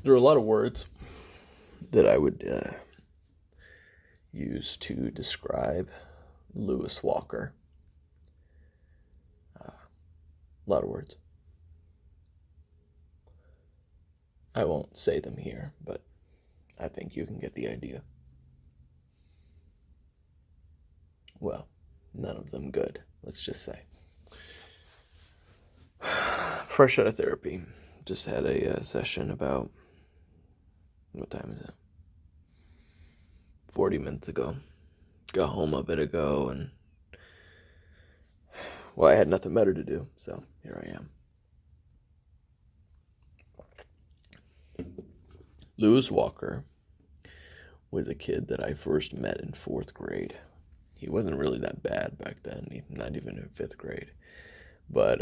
There are a lot of words that I would use to describe Lewis Walker. A lot of words. I won't say them here, but I think you can get the idea. Well, none of them good, let's just say. Fresh out of therapy, just had a session about, what time is it? 40 minutes ago. Got home a bit ago, and, well, I had nothing better to do, so here I am. Lewis Walker was a kid that I first met in 4th grade. He wasn't really that bad back then, not even in 5th grade. But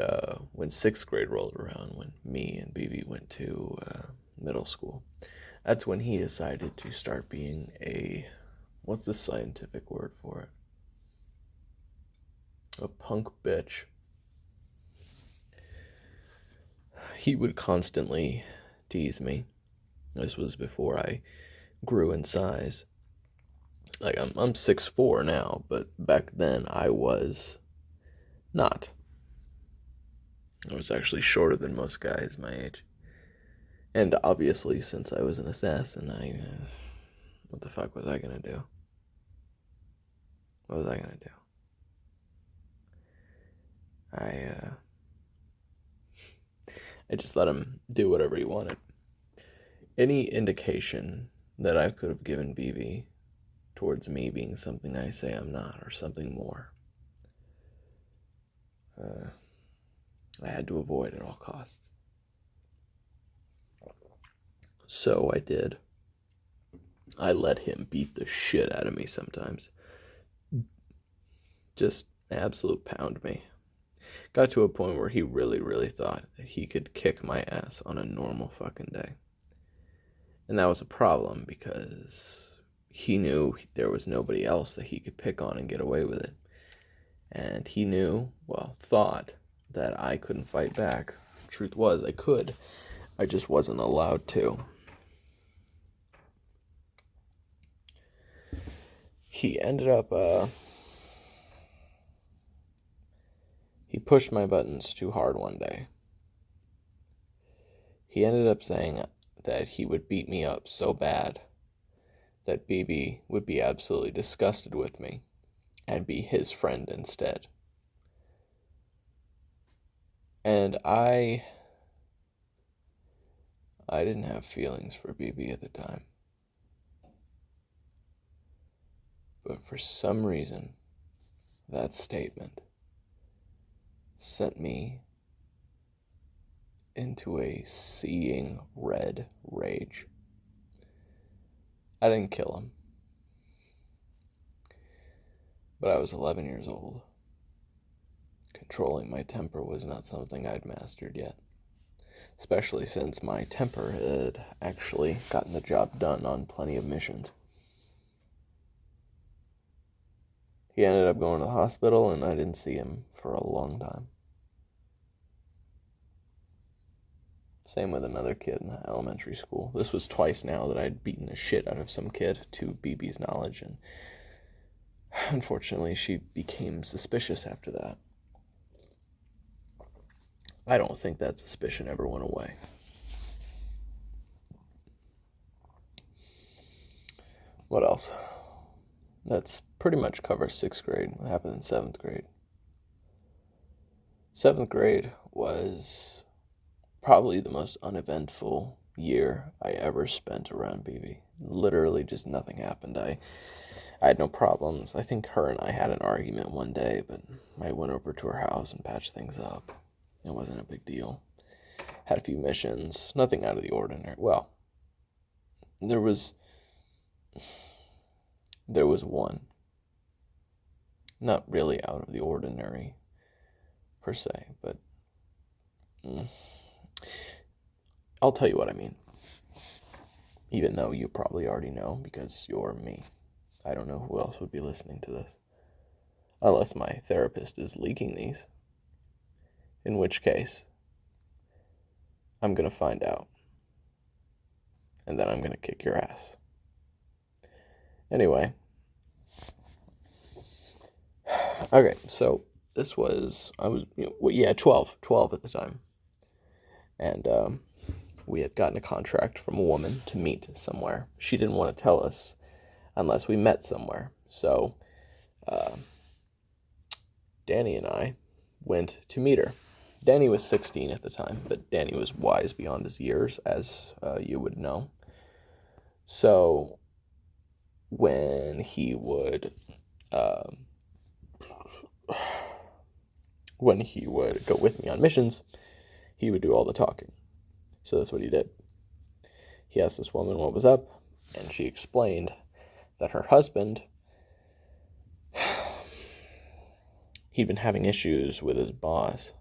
when 6th grade rolled around, when me and BB went to middle school, that's when he decided to start being what's the scientific word for it? A punk bitch. He would constantly tease me. This was before I grew in size. Like, I'm 6'4" now, but back then I was not. I was actually shorter than most guys my age. And obviously, since I was an assassin, what the fuck was I gonna do? What was I gonna do? I just let him do whatever he wanted. Any indication that I could have given BB towards me being something I say I'm not, or something more, I had to avoid at all costs. So I did. I let him beat the shit out of me sometimes. Just absolute pound me. Got to a point where he really, really thought that he could kick my ass on a normal fucking day. And that was a problem because he knew there was nobody else that he could pick on and get away with it. And he knew, well, thought that I couldn't fight back. Truth was, I could. I just wasn't allowed to. He ended up, he pushed my buttons too hard one day. He ended up saying that he would beat me up so bad that BB would be absolutely disgusted with me and be his friend instead. And I didn't have feelings for BB at the time. But for some reason, that statement sent me into a seeing red rage. I didn't kill him, but I was 11 years old. Controlling my temper was not something I'd mastered yet, especially since my temper had actually gotten the job done on plenty of missions. He ended up going to the hospital, and I didn't see him for a long time. Same with another kid in the elementary school. This was twice now that I'd beaten the shit out of some kid to BB's knowledge, and unfortunately she became suspicious after that. I don't think that suspicion ever went away. What else? That's pretty much covers 6th grade. What happened in 7th grade? 7th grade was probably the most uneventful year I ever spent around BB. Literally just nothing happened. I had no problems. I think her and I had an argument one day, but I went over to her house and patched things up. It wasn't a big deal. Had a few missions, nothing out of the ordinary. Well, there was one. Not really out of the ordinary, per se, but I'll tell you what I mean. Even though you probably already know, because you're me. I don't know who else would be listening to this. Unless my therapist is leaking these. In which case, I'm going to find out. and then I'm going to kick your ass. Anyway. Okay, so this was, 12 at the time. And we had gotten a contract from a woman to meet somewhere. She didn't want to tell us unless we met somewhere. So Danny and I went to meet her. Danny was 16 at the time, but Danny was wise beyond his years, as you would know. So when he would go with me on missions, he would do all the talking. So that's what he did. He asked this woman what was up, and she explained that her husband, he'd been having issues with his boss.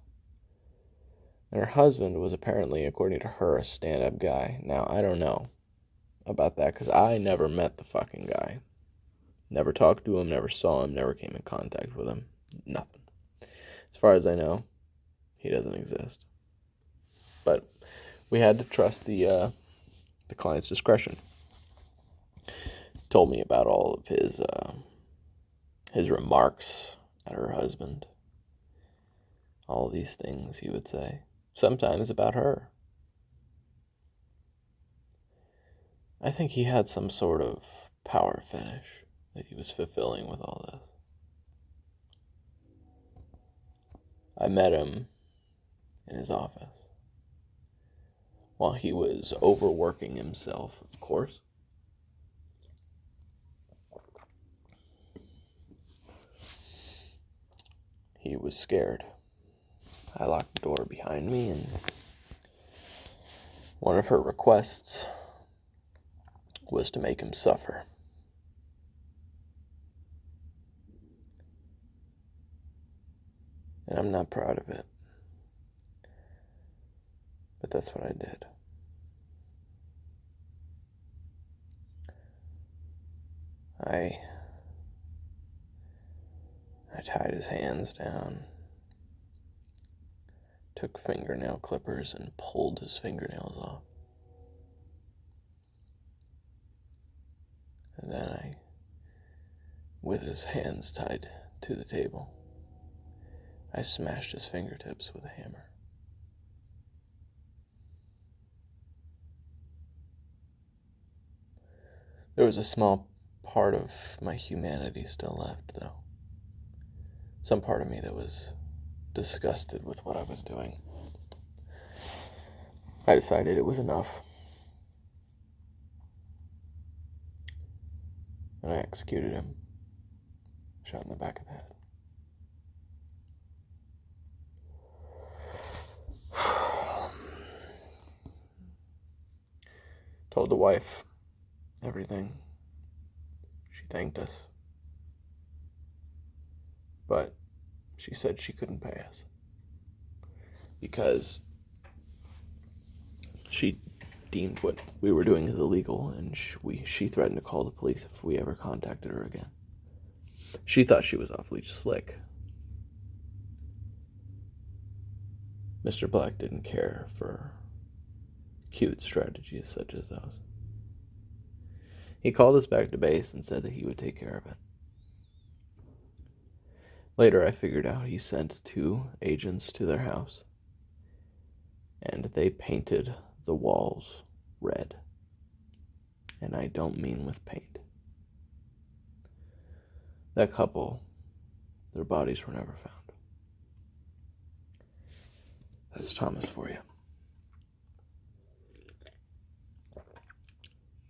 And her husband was apparently, according to her, a stand-up guy. Now, I don't know about that, because I never met the fucking guy. Never talked to him, never saw him, never came in contact with him. Nothing. As far as I know, he doesn't exist. But we had to trust the client's discretion. Told me about all of his remarks at her husband. All these things he would say. Sometimes about her. I think he had some sort of power fetish that he was fulfilling with all this. I met him in his office while he was overworking himself, of course. He was scared. I locked the door behind me, and one of her requests was to make him suffer. And I'm not proud of it. But that's what I did. I tied his hands down, took fingernail clippers and pulled his fingernails off. And then I, with his hands tied to the table, I smashed his fingertips with a hammer. There was a small part of my humanity still left, though. Some part of me that was disgusted with what I was doing. I decided it was enough. And I executed him. Shot in the back of the head. Told the wife everything. She thanked us. But she said she couldn't pay us. Because she deemed what we were doing as illegal, and she threatened to call the police if we ever contacted her again. She thought she was awfully slick. Mr. Black didn't care for cute strategies such as those. He called us back to base and said that he would take care of it. Later, I figured out he sent 2 agents to their house, and they painted the walls red. And I don't mean with paint. That couple, their bodies were never found. That's Thomas for you.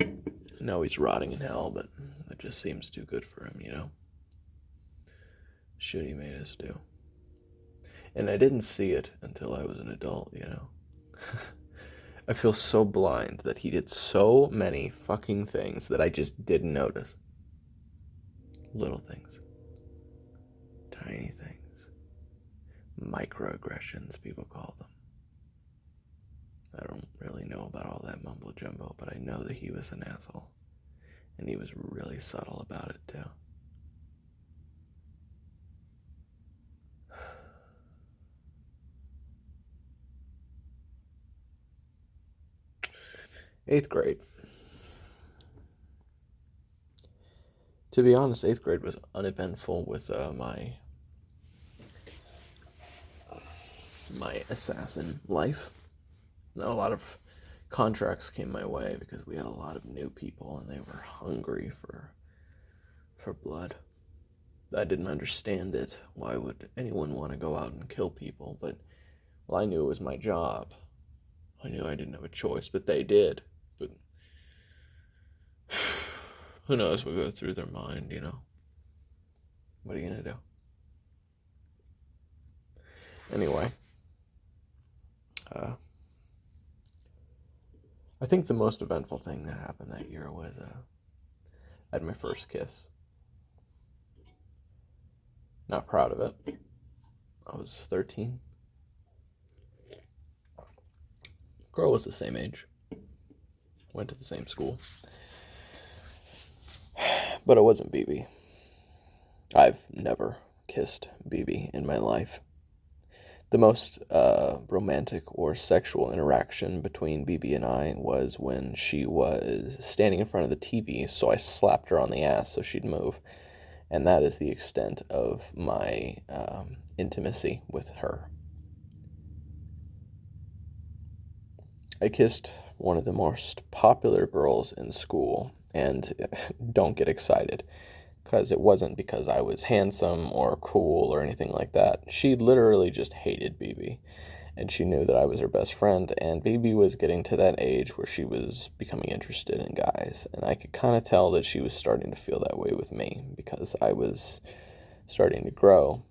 I know he's rotting in hell, but that just seems too good for him, you know? Shit he made us do. And I didn't see it until I was an adult, you know? I feel so blind that he did so many fucking things that I just didn't notice. Little things. Tiny things. Microaggressions, people call them. I don't really know about all that mumbo jumbo, but I know that he was an asshole. And he was really subtle about it, too. Eighth grade. To be honest, 8th grade was uneventful with my assassin life. A lot of contracts came my way because we had a lot of new people and they were hungry for blood. I didn't understand it. Why would anyone want to go out and kill people? But, well, I knew it was my job. I knew I didn't have a choice, but they did. But who knows what goes through their mind, you know? What are you going to do? Anyway, I think the most eventful thing that happened that year was I had my first kiss. Not proud of it. I was 13. Girl was the same age. Went to the same school. But it wasn't BB. I've never kissed BB in my life. The most romantic or sexual interaction between BB and I was when she was standing in front of the TV, so I slapped her on the ass so she'd move. And that is the extent of my intimacy with her. I kissed one of the most popular girls in school, and don't get excited, because it wasn't because I was handsome or cool or anything like that. She literally just hated BB, and she knew that I was her best friend, and BB was getting to that age where she was becoming interested in guys, and I could kind of tell that she was starting to feel that way with me, because I was starting to grow,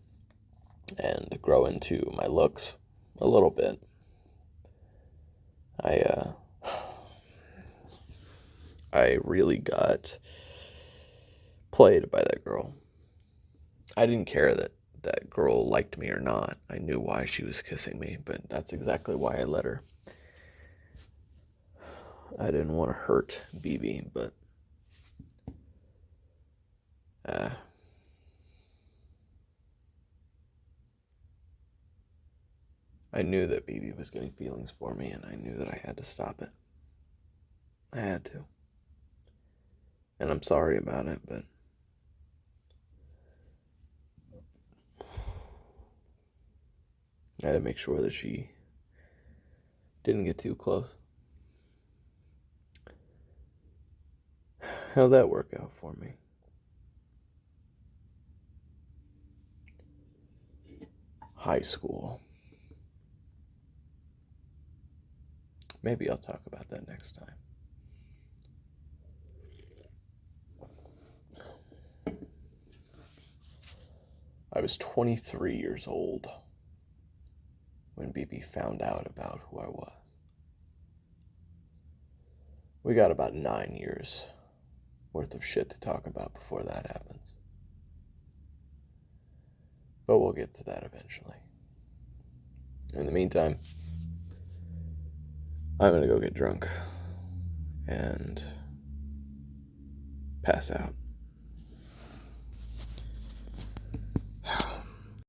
and grow into my looks a little bit. I really got played by that girl. I didn't care that that girl liked me or not. I knew why she was kissing me, but that's exactly why I let her. I didn't want to hurt BB, but I knew that BB was getting feelings for me, and I knew that I had to stop it. I had to. And I'm sorry about it, but I had to make sure that she didn't get too close. How'd that work out for me? High school. Maybe I'll talk about that next time. I was 23 years old when BB found out about who I was. We got about 9 years worth of shit to talk about before that happens. But we'll get to that eventually. In the meantime, I'm gonna go get drunk and pass out.